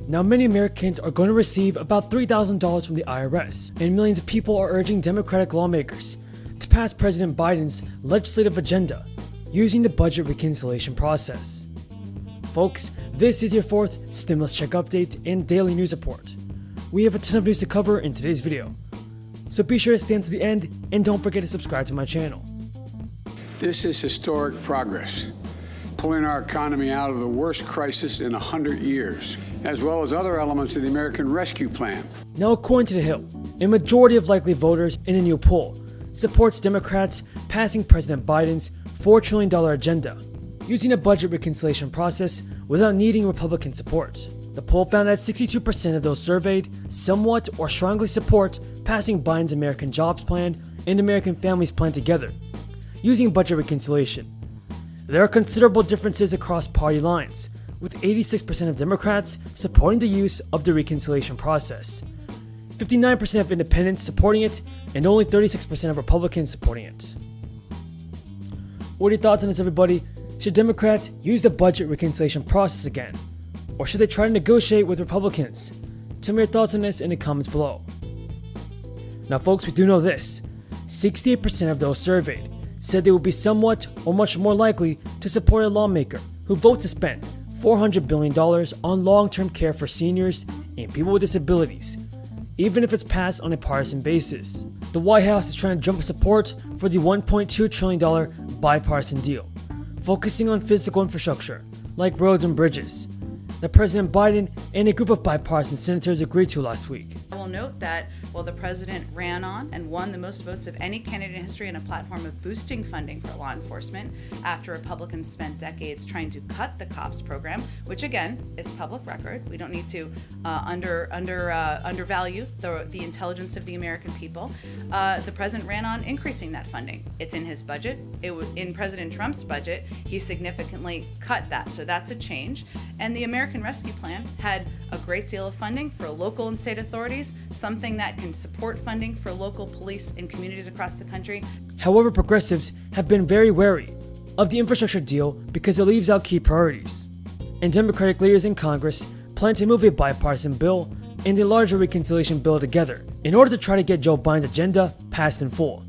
Now, many Americans are going to receive about $3,000 from the IRS, and millions of people are urging Democratic lawmakers to pass President Biden's legislative agenda using the budget reconciliation process. Folks, this is your fourth stimulus check update and daily news report. We have a ton of news to cover in today's video, so be sure to stay until the end and don't forget to subscribe to my channel. This is historic progress, pulling our economy out of the worst crisis in 100 years, as well as other elements of the American Rescue Plan. Now, according to The Hill, a majority of likely voters in a new poll supports Democrats passing President Biden's $4 trillion agenda using a budget reconciliation process without needing Republican support. The poll found that 62% of those surveyed somewhat or strongly support passing Biden's American Jobs Plan and American Families Plan together using budget reconciliation. There are considerable differences across party lines, with 86% of Democrats supporting the use of the reconciliation process, 59% of independents supporting it, and only 36% of Republicans supporting it. What are your thoughts on this, everybody? Should Democrats use the budget reconciliation process again? Or should they try to negotiate with Republicans? Tell me your thoughts on this in the comments below. Now, folks, we do know this. 68% of those surveyed said they would be somewhat or much more likely to support a lawmaker who votes to spend $400 billion on long-term care for seniors and people with disabilities, even if it's passed on a partisan basis. The White House is trying to jump support for the $1.2 trillion bipartisan deal, focusing on physical infrastructure like roads and bridges that President Biden and a group of bipartisan senators agreed to last week. I will note that while the president ran on and won the most votes of any candidate in history in a platform of boosting funding for law enforcement after Republicans spent decades trying to cut the COPS program, which again is public record. We don't need to undervalue the intelligence of the American people. The president ran on increasing that funding. It's in his budget. It was in President Trump's budget. He significantly cut that, so that's a change. And the American Rescue Plan had a great deal of funding for local and state authorities, something that can support funding for local police in communities across the country. However, progressives have been very wary of the infrastructure deal because it leaves out key priorities. And Democratic leaders in Congress plan to move a bipartisan bill and a larger reconciliation bill together in order to try to get Joe Biden's agenda passed in full.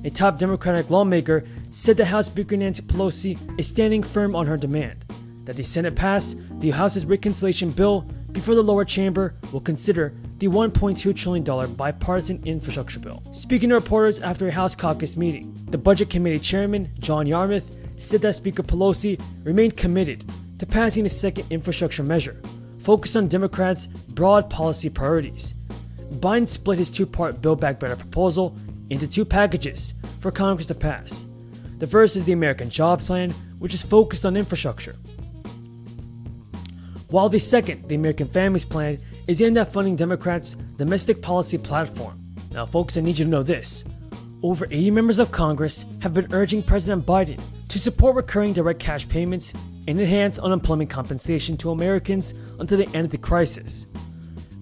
A top Democratic lawmaker said that House Speaker Nancy Pelosi is standing firm on her demand that the Senate pass the House's reconciliation bill before the lower chamber will consider the $1.2 trillion bipartisan infrastructure bill. Speaking to reporters after a House caucus meeting, the Budget Committee Chairman, John Yarmuth, said that Speaker Pelosi remained committed to passing the second infrastructure measure, focused on Democrats' broad policy priorities. Biden split his two-part Build Back Better proposal into two packages for Congress to pass. The first is the American Jobs Plan, which is focused on infrastructure, while the second, the American Families Plan, is aimed at funding Democrats' domestic policy platform. Now, folks, I need you to know this. Over 80 members of Congress have been urging President Biden to support recurring direct cash payments and enhance unemployment compensation to Americans until the end of the crisis.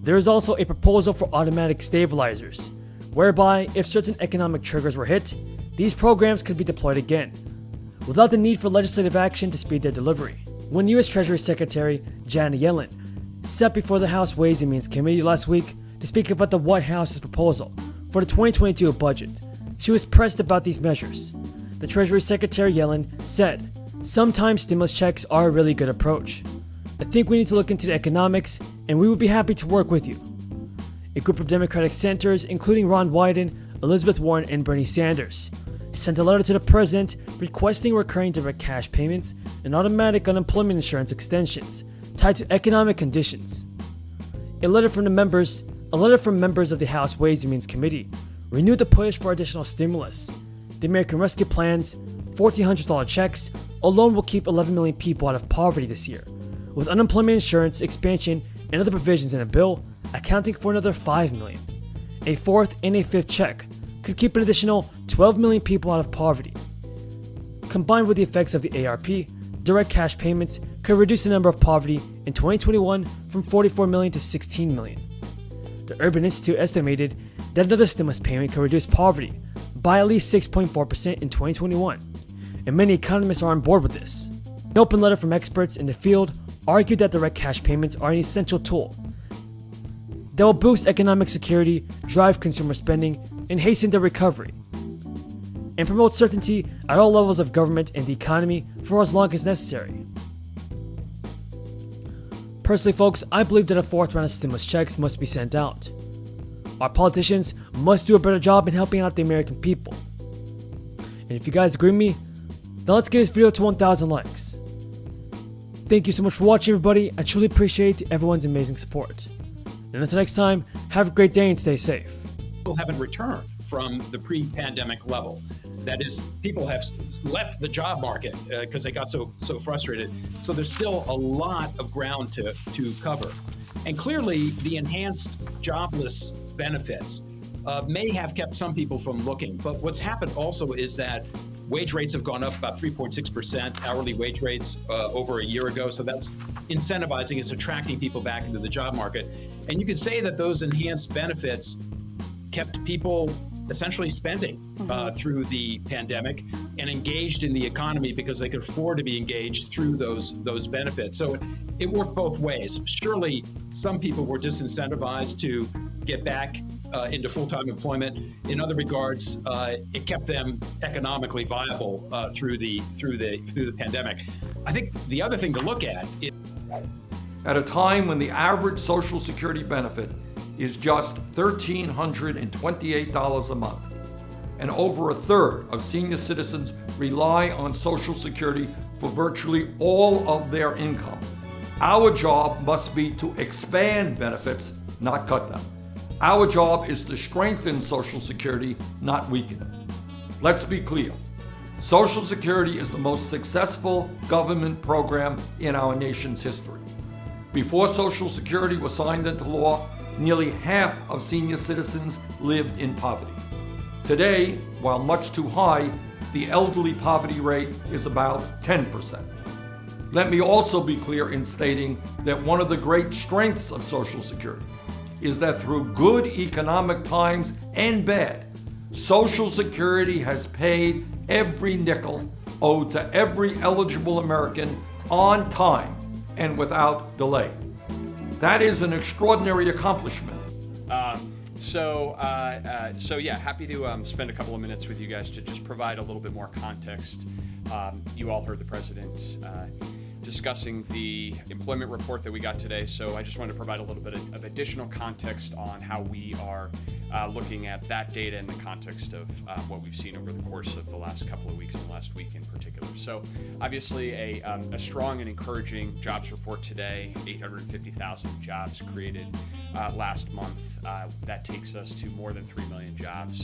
There is also a proposal for automatic stabilizers, whereby if certain economic triggers were hit, these programs could be deployed again, without the need for legislative action to speed their delivery. When U.S. Treasury Secretary Janet Yellen sat before the House Ways and Means Committee last week to speak about the White House's proposal for the 2022 budget, she was pressed about these measures. The Treasury Secretary Yellen said, "Sometimes stimulus checks are a really good approach. I think we need to look into the economics, and we would be happy to work with you." A group of Democratic senators, including Ron Wyden, Elizabeth Warren, and Bernie Sanders, sent a letter to the president requesting recurring direct cash payments and automatic unemployment insurance extensions tied to economic conditions. A letter from members of the House Ways and Means Committee renewed the push for additional stimulus. The American Rescue Plan's $1,400 checks alone will keep 11 million people out of poverty this year, with unemployment insurance expansion and other provisions in a bill accounting for another 5 million. A fourth and a fifth check could keep an additional 12 million people out of poverty. Combined with the effects of the ARP, direct cash payments could reduce the number of poverty in 2021 from 44 million to 16 million. The Urban Institute estimated that another stimulus payment could reduce poverty by at least 6.4% in 2021, and many economists are on board with this. An open letter from experts in the field argued that direct cash payments are an essential tool that will boost economic security, drive consumer spending, and hasten the recovery, and promote certainty at all levels of government and the economy for as long as necessary. Personally, folks, I believe that a fourth round of stimulus checks must be sent out. Our politicians must do a better job in helping out the American people. And if you guys agree with me, then let's get this video to 1,000 likes. Thank you so much for watching, everybody. I truly appreciate everyone's amazing support. And until next time, have a great day and stay safe. People haven't returned from the pre-pandemic level. That is, people have left the job market because they got so frustrated. So there's still a lot of ground to cover. And clearly, the enhanced jobless benefits may have kept some people from looking. But what's happened also is that wage rates have gone up about 3.6%, hourly wage rates over a year ago. So that's incentivizing, it's attracting people back into the job market. And you could say that those enhanced benefits kept people essentially spending through the pandemic and engaged in the economy because they could afford to be engaged through those benefits. So it worked both ways. Surely some people were disincentivized to get back into full-time employment. In other regards, it kept them economically viable through the pandemic. I think the other thing to look at is at a time when the average Social Security benefit is just $1,328 a month, and over a third of senior citizens rely on Social Security for virtually all of their income. Our job must be to expand benefits, not cut them. Our job is to strengthen Social Security, not weaken it. Let's be clear. Social Security is the most successful government program in our nation's history. Before Social Security was signed into law, nearly half of senior citizens lived in poverty. Today, while much too high, the elderly poverty rate is about 10%. Let me also be clear in stating that one of the great strengths of Social Security is that through good economic times and bad, Social Security has paid every nickel owed to every eligible American on time and without delay. That is an extraordinary accomplishment. So yeah, happy to spend a couple of minutes with you guys to just provide a little bit more context. You all heard the president discussing the employment report that we got today, so I just wanted to provide a little bit of additional context on how we are looking at that data in the context of what we've seen over the course of the last couple of weeks and last week in particular. So obviously a strong and encouraging jobs report today, 850,000 jobs created last month. That takes us to more than 3 million jobs